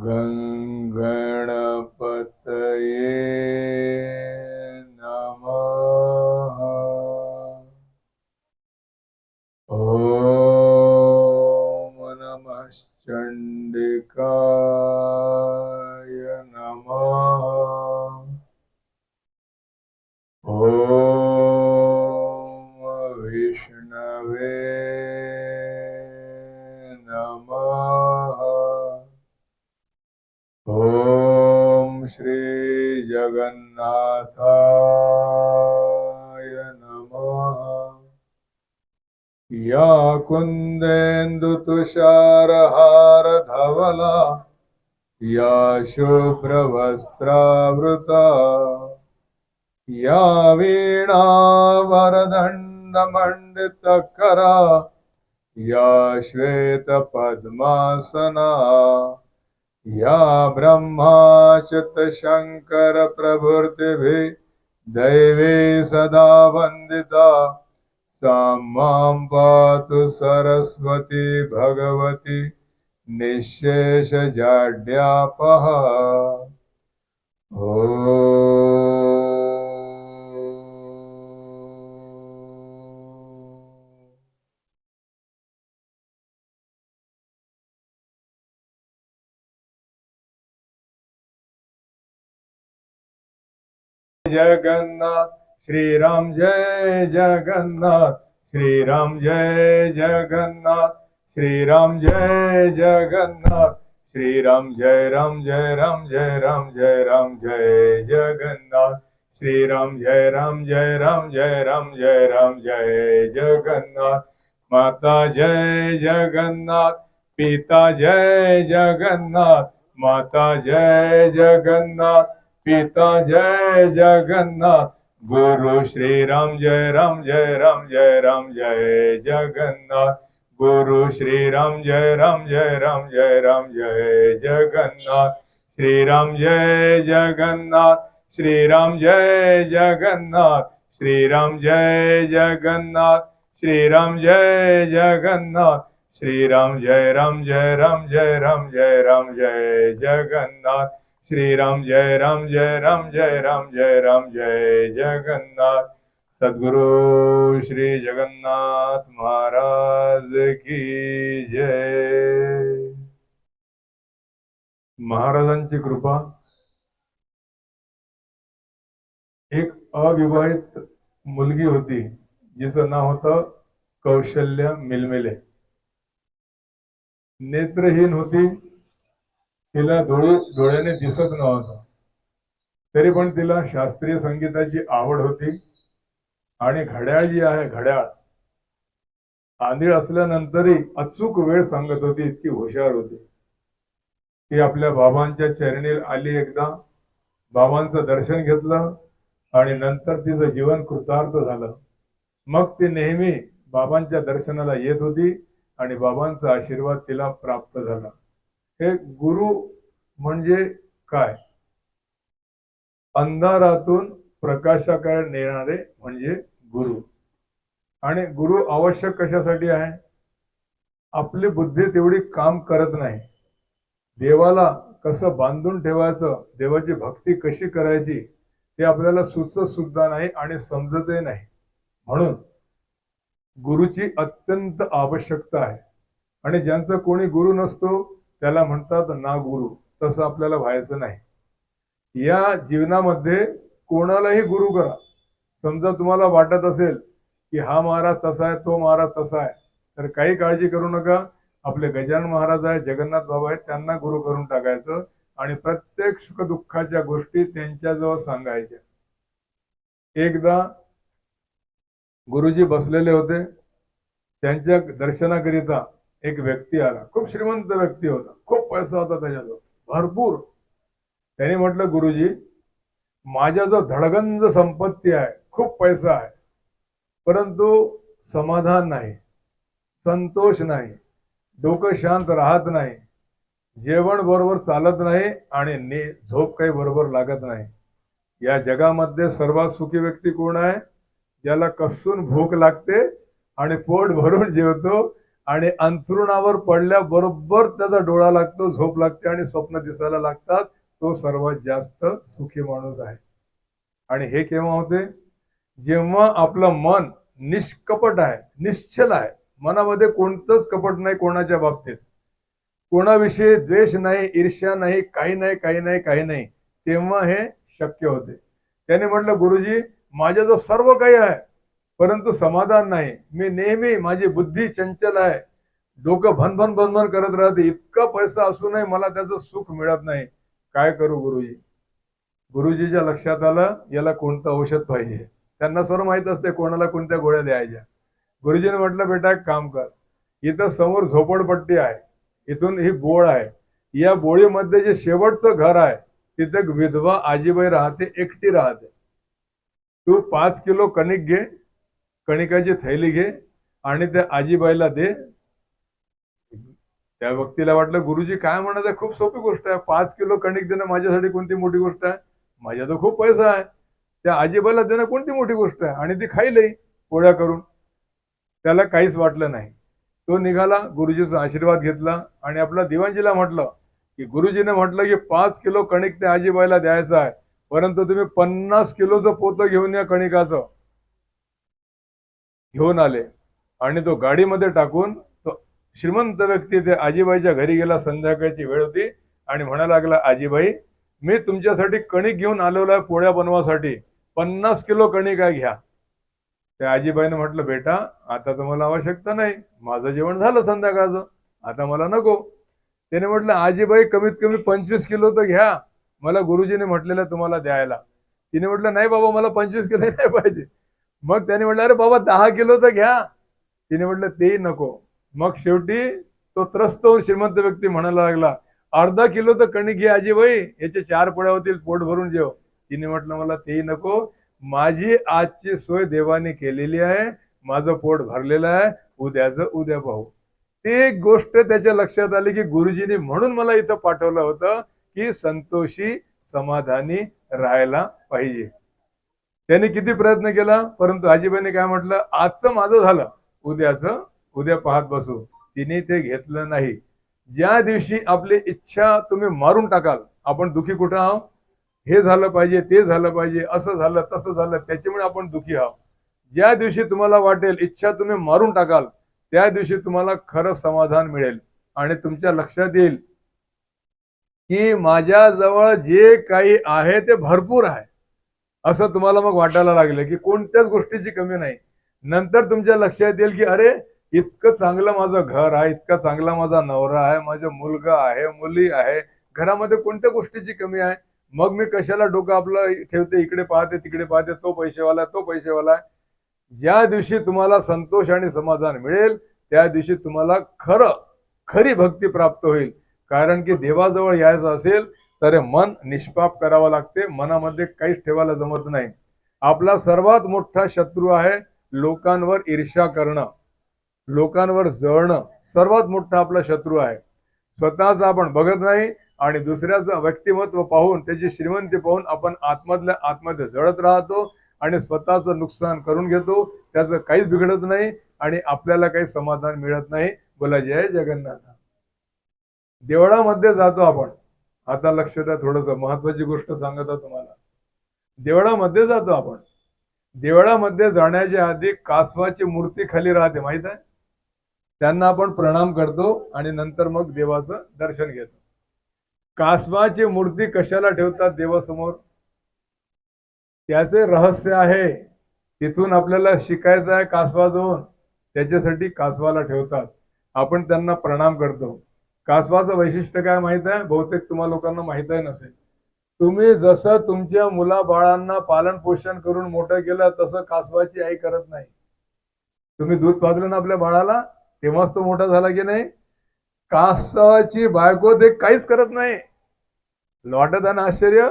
गणपतये नमः। ॐ नमः चण्डिकाय नमः। ॐ विष्णवे नमः। ॐ श्री जगन्नाथाय नमः। या कुन्देन्दुतुषारहारधवला या शुभ्रवस्त्रावृता या वीणावरदण्डमण्डितकरा या श्वेतपद्मासना या ब्रह्माच्युतशङ्कर प्रभृतिभिः दैवी सदा वन्दिता सा मां पातु सरस्वती भगवती निःशेषजाड्यापः। जगन्नाथ श्री राम जय जगन्नाथ श्री राम जय जगन्नाथ श्री राम जय जगन्नाथ श्री राम जय राम जय राम जय राम जय राम जय जगन्नाथ श्री राम जय राम जय राम जय राम जय राम जय जगन्नाथ। माता जय जगन्नाथ पिता जय जगन्नाथ माता जय जगन्नाथ पिता जय जगन्नाथ गुरु श्री राम जय राम जय राम जय राम जय जगन्नाथ गुरु श्री राम जय राम जय राम जय राम जय जगन्नाथ श्री राम जय जगन्नाथ श्री राम जय जगन्नाथ श्री राम जय जगन्नाथ श्री राम जय जगन्नाथ श्री राम जय राम जय राम जय राम जय राम जय जगन्नाथ श्री राम जय राम जय राम जय राम जय राम जय जगन्नाथ। सद्गुरु श्री जगन्नाथ महाराज की जय। महाराजांची कृपा। एक अविवाहित मुलगी होती जिचं नाव होतं कौशल्या मिलमिले। नेत्रहीन होती, तिला डोळ्याने दिसत नव्हतं, तरी पण तिला शास्त्रीय संगीताची आवड होती आणि घड्याळ जी आहे घड्याळ आंधळी असल्यानंतरही अचूक वेळ सांगत होती, इतकी हुशार होती ती। आपल्या बाबांच्या चरणी आली, एकदा बाबांचं दर्शन घेतलं आणि नंतर तिचं जीवन कृतार्थ झालं। मग ती नेहमी बाबांच्या दर्शनाला येत होती आणि बाबांचा आशीर्वाद तिला प्राप्त झाला। हे गुरु म्हणजे काय? अंधारातून प्रकाशाकडे नेणारे म्हणजे गुरु। आणि गुरु आवश्यक कशासाठी आहे? आपली बुद्धी तेवढी काम करत नाही, देवाला कसं बांधून ठेवायचं, देवाची भक्ती कशी करायची ते आपल्याला सुचत सुद्धा नाही आणि समजतही नाही। म्हणून गुरुची अत्यंत आवश्यकता आहे। आणि ज्यांचा कोणी गुरु नसतो त्याला म्हणतात ना गुरु, तसं आपल्याला व्हायचं नाही। या जीवनामध्ये कोणालाही गुरु करा। समजा तुम्हाला वाटत असेल की हा महाराज तसा आहे, तो महाराज तसा आहे, तर काही काळजी करू नका। आपले गजानन महाराज आहे, जगन्नाथ बाबा आहेत, त्यांना गुरु करून टाकायचं आणि प्रत्येक सुख दुःखाच्या गोष्टी त्यांच्याजवळ सांगायच्या। एकदा गुरुजी बसलेले होते, त्यांच्या दर्शनाकरिता एक व्यक्ती आला। खूप श्रीमंत व्यक्ती होता, खूप पैसा होता त्याच्याजवळ भरपूर। त्याने म्हटलं, गुरुजी माझ्याजवळ धडगंज संपत्ती आहे, खूप पैसा आहे, परंतु समाधान नाही, संतोष नाही, डोकं शांत राहत नाही, जेवण बरोबर चालत नाही आणि झोप काही बरोबर लागत नाही। या जगामध्ये सर्वात सुखी व्यक्ती कोण आहे? ज्याला कसून भूक लागते आणि पोट भरून जेवतो आणि अंथरुणावर पडल्याबरोबर त्याचा डोळा लागतो, झोप लागते आणि स्वप्न दिसायला लागतात, तो सर्वात जास्त सुखी माणूस आहे. आणि हे केव्हा होते? जेव्हा आपलं मन निष्कपट आहे, निश्चल आहे, मनामध्ये कोणतंच कपट नाही कोणाच्या बाबतीत, कोणाविषयी द्वेष नाही, ईर्ष्या नाही, काही नाही, काही नाही, काही नाही, तेव्हा हे शक्य होते. त्याने म्हटलं, गुरुजी माझ्याजवळ सर्व काही आहे परंतु समाधान नाही, मी नेहमी, माझी बुद्धी चंचल आहे, डोकं भनभन भनभन करत राहते, इतका पैसा असूनही मला त्याचं सुख मिळत नाही, काय करू गुरुजी? गुरुजीच्या लक्षात आलं याला कोणतं औषध पाहिजे. त्यांना सर्व माहित असते कोणाला कोणत्या गोळ्या द्यायच्या. गुरुजीने म्हटलं, बेटा एक काम कर, इथं समोर झोपडपट्टी आहे, इथून ही बोळ आहे, या बोळीमध्ये जे शेवटचं घर आहे तिथे एक विधवा आजीबाई राहते, एकटी राहते. तू 5 किलो कणिक घे, कणिकाची थैली घे आणि त्या आजीबाईला दे. त्या व्यक्तीला वाटलं गुरुजी काय म्हणत आहे, खूप सोपी गोष्ट आहे, 5 किलो कणिक देणं माझ्यासाठी कोणती मोठी गोष्ट आहे, माझ्याजवळ खूप पैसा आहे, त्या आजीबाईला देणं कोणती मोठी गोष्ट आहे, आणि ती खाईलही पोळ्या करून. त्याला काहीच वाटलं नाही. तो निघाला, गुरुजीचा आशीर्वाद घेतला आणि आपला दिवाणजीला म्हटलं की गुरुजीने म्हटलं की 5 किलो कणिक त्या आजीबाईला द्यायचं आहे, परंतु तुम्ही 50 किलोचं पोतं घेऊन या कणिकाचं. घेऊन आले आणि तो गाडीमध्ये टाकून तो श्रीमंत व्यक्ती ते आजीबाईच्या घरी गेला. संध्याकाळची वेळ होती आणि म्हणायला लागला, आजीबाई मी तुमच्यासाठी कणिक घेऊन आलेलो आहे पोळ्या बनवासाठी, 50 किलो कणिक आहे, घ्या. त्या आजीबाईने म्हटलं, बेटा आता तुम्हाला आवश्यकता नाही, माझं जेवण झालं संध्याकाळचं, आता मला नको. त्याने म्हटलं, आजीबाई कमीत कमी 25 किलो तर घ्या, मला गुरुजीने म्हटलेलं तुम्हाला द्यायला. तिने म्हटलं, नाही बाबा मला 25 किलो नाही पाहिजे. मग त्याने म्हटलं, अरे बाबा 10 किलो तर घ्या. तिने म्हटलं, तेही नको. मग शेवटी तो त्रस्त होऊन श्रीमंत व्यक्ती म्हणायला लागला, अर्धा किलो तर कणिक घे आजीबाई, याचे 4 पोळ्या होतील, पोट भरून जेव. तिने म्हटलं, मला तेही नको, माझी आजची सोय देवाने केलेली आहे, माझं पोट भरलेलं आहे, उद्याचं उद्या पाहू. ती गोष्ट त्याच्या लक्षात आली की गुरुजींनी म्हणून मला इथं पाठवलं होतं की संतोषी समाधानी राहायला पाहिजे. त्यांनी किती प्रयत्न केला, परंतु आजीबाईने काय म्हटलं, आजचं माझं झालं, उद्याचं उद्या पाहत बसू. तिने ते घेतलं नाही. ज्या दिवशी आपली इच्छा तुम्ही मारून टाकाल, आपण दुखी कुठं आहोत, हे झालं पाहिजे, ते झालं पाहिजे, असं झालं तसं झालं, त्याच्यामुळे आपण दुखी आहोत. ज्या दिवशी तुम्हाला वाटेल इच्छा तुम्ही मारून टाकाल, त्या दिवशी तुम्हाला खरं समाधान मिळेल आणि तुमच्या लक्षात येईल की माझ्याजवळ जे काही आहे ते भरपूर आहे, असं तुम्हाला मग वाटायला लागलं की कोणत्याच गोष्टीची कमी नाही. नंतर तुमच्या लक्षात येईल की अरे इतकं चांगलं माझं घर आहे, इतका चांगला माझा नवरा आहे, माझा मुलगा आहे, मुली आहे, घरामध्ये कोणत्या गोष्टीची कमी आहे, मग मी कशाला डोकं आपलं ठेवते, इकडे पाहते तिकडे पाहते, तो पैसेवाला तो पैसेवाला. ज्या दिवशी तुम्हाला संतोष आणि समाधान मिळेल त्या दिवशी तुम्हाला खरी भक्ती प्राप्त होईल. कारण की देवाजवळ यायचं असेल तर मन निष्पाप करावं लागते, मनामध्ये काहीच ठेवायला जमत नाही. आपला सर्वात मोठा शत्रू आहे लोकांवर ईर्ष्या करणं, लोकांवर जळणं, सर्वात मोठा आपला शत्रू आहे. स्वतःच आपण बघत नाही आणि दुसऱ्याचं व्यक्तिमत्व पाहून, त्याची श्रीमंती पाहून आपण आतमधल्या आतमध्ये जळत राहतो आणि स्वतःचं नुकसान करून घेतो, त्याचं काहीच बिघडत नाही आणि आपल्याला काही समाधान मिळत नाही. बोला जय जगन्नाथ. देवळामध्ये जातो आपण, आता लक्ष द्या, थोडंसं महत्वाची गोष्ट सांगतो तुम्हाला. देवळामध्ये जातो आपण, देवळामध्ये जाण्याच्या आधी कासवाची मूर्ती खाली राहते, माहित आहे, त्यांना आपण प्रणाम करतो आणि नंतर मग देवाचं दर्शन घेतो. कासवाची मूर्ती कशाला ठेवतात देवासमोर, त्याचे रहस्य आहे, तिथून आपल्याला शिकायचं आहे कासवाजवळ, त्याच्यासाठी कासवाला ठेवतात. आपण त्यांना प्रणाम करतो. कासवाचं वैशिष्ट्य काय माहित आहे, बहुतेक तुम्हाला लोकांना माहित आहे नसेल. तुम्ही जसं तुमच्या मुलाबाळांना पालन पोषण करून मोठं केलं तसं कासवाची आई करत नाही. तुम्ही दूध पाजलं ना आपल्या बाळाला, तेव्हाच तो मोठा झाला की नाही. कासवाची बायको ते काहीच करत नाही. वाटत आहे ना आश्चर्य.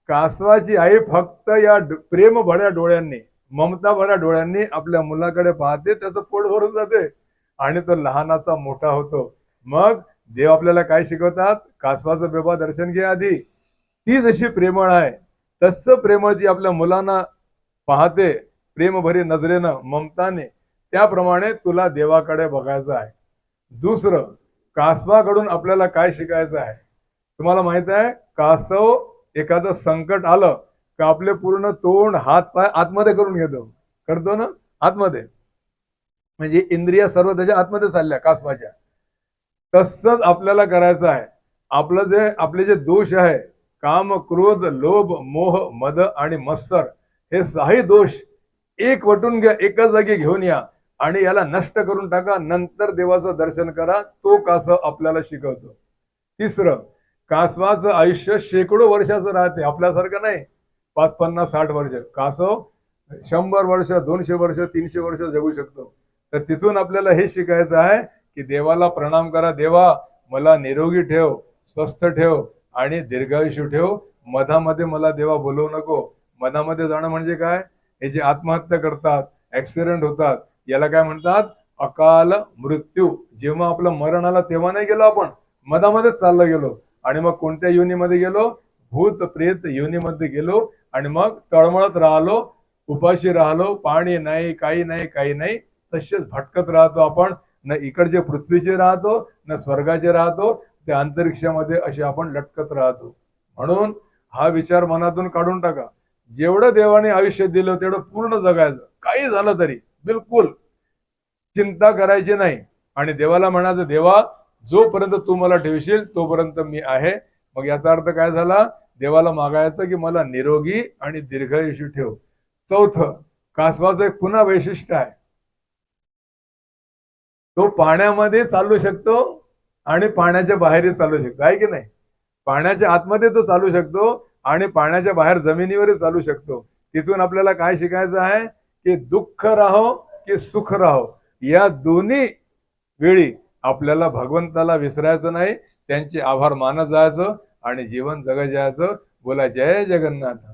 कासवाची आई फक्त या प्रेम भऱ्या डोळ्यांनी, ममता भऱ्या डोळ्यांनी आपल्या मुलाकडे पाहते, त्याचं पोट भरून जाते आणि तो लहानाचा मोठा होतो. मग देव आपल्याला काय शिकवतात, कासवाचं बेबा दर्शन घे आधी, ती जशी प्रेमळ आहे तसं प्रेमळ ती आपल्या मुलांना पाहते, प्रेम भरी नजरेनं, ममताने, त्याप्रमाणे तुला देवाकडे बघायचं आहे. दुसरं, कासवाकडून आपल्याला काय शिकायचं आहे? तुम्हाला माहित आहे, कासव एखादं संकट आलं का आपले पूर्ण तोंड हात पाय आतमध्ये करून घेतो, करतो ना आतमध्ये, म्हणजे इंद्रिया सर्व त्याच्या आतमध्ये चालल्या कासवाच्या. तसंच आपल्याला करायचं आहे. आपले जे दोष आहे, काम, क्रोध, लोभ, मोह, मद आणि मत्सर, हे 6 दोष एक वटून घ्या, एका जागी घेऊन या आणि याला नष्ट करून टाका. नंतर देवाचं दर्शन करा. तो कासव आपल्याला शिकवतो. तिसरं, कासवाचं आयुष्य शेकडो वर्षाचं राहते, आपल्यासारखं नाही 5, 50, 60 वर्ष. कासव 100 वर्ष, 200 वर्ष, 300 वर्ष जगू शकतो. तर तिथून आपल्याला हे शिकायचं आहे की देवाला प्रणाम करा. देवा, मला निरोगी ठेव, स्वस्थ ठेव आणि दीर्घायुष्य ठेव. मधामध्ये मला देवा बोलवू नको. मधामध्ये जाणं म्हणजे काय? हे जे आत्महत्या करतात, ऍक्सिडेंट होतात, याला काय म्हणतात? अकाल मृत्यू. जेव्हा आपलं मरण आलं तेव्हा नाही गेलो आपण, मधामध्येच चाललं गेलो आणि मग कोणत्या योनीमध्ये गेलो? भूत प्रेत योनीमध्ये गेलो आणि मग तळमळत राहिलो, उपाशी राहिलो, पाणी नाही, काही नाही, काही नाही. तसेच भटकत राहतो आपण. न इकडचे पृथ्वीचे राहतो, न स्वर्गाचे राहतो. त्या अंतरिक्षामध्ये असे आपण लटकत राहतो. म्हणून हा विचार मनातून काढून टाका. जेवढं देवाने आयुष्य दिलं तेवढं पूर्ण जगायचं, काही झालं तरी बिलकुल चिंता करायची नाही. आणि देवाला म्हणायचं, देवा, जोपर्यंत तू मला ठेवशील तोपर्यंत मी आहे. मग याचा अर्थ काय झाला? देवाला मागायचं की मला निरोगी आणि दीर्घायुष्य ठेव. चौथं, कासवाचं एक पुन्हा वैशिष्ट्य आहे, तो पाण्यामध्ये चालू शकतो आणि पाण्याच्या बाहेरही चालू शकतो, आहे की नाही? पाण्याच्या आतमध्ये तो चालू शकतो आणि पाण्याच्या बाहेर जमिनीवरही चालू शकतो. तिथून आपल्याला काय शिकायचं आहे की दुःख राहो की सुख राहो, या दोन्ही वेळी आपल्याला भगवंताला विसरायचं नाही, त्यांचे आभार मानत जायचं आणि जीवन जगत जायचं. बोला जय जगन्नाथ.